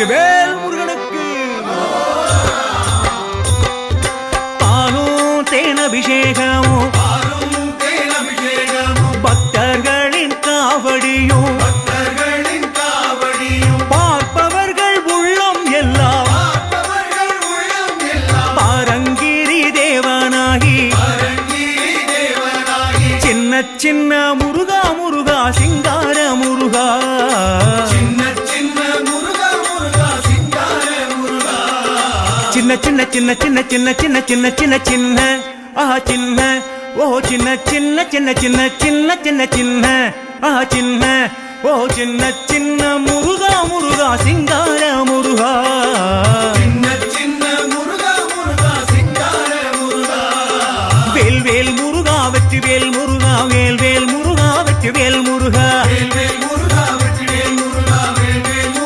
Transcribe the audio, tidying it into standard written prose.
வெற்றிவேல் முருகனுக்கு பாலும் தேனபிஷேகமும் பக்தர்களின் காவடியும் பார்ப்பவர்கள் உள்ளம் எல்லாம் பாரங்கிரி தேவனாகி சின்ன சின்ன முருகா முருகா சிங்கார முருகா சின்ன சின்ன சின்ன சின்ன சின்ன சின்ன சின்ன சின்ன சின்ன ஆஹா சின்ன ஓ சின்ன சின்ன சின்ன சின்ன சின்ன சின்ன சின்ன ஆஹா சின்ன ஓ சின்ன சின்ன முருகா முருகா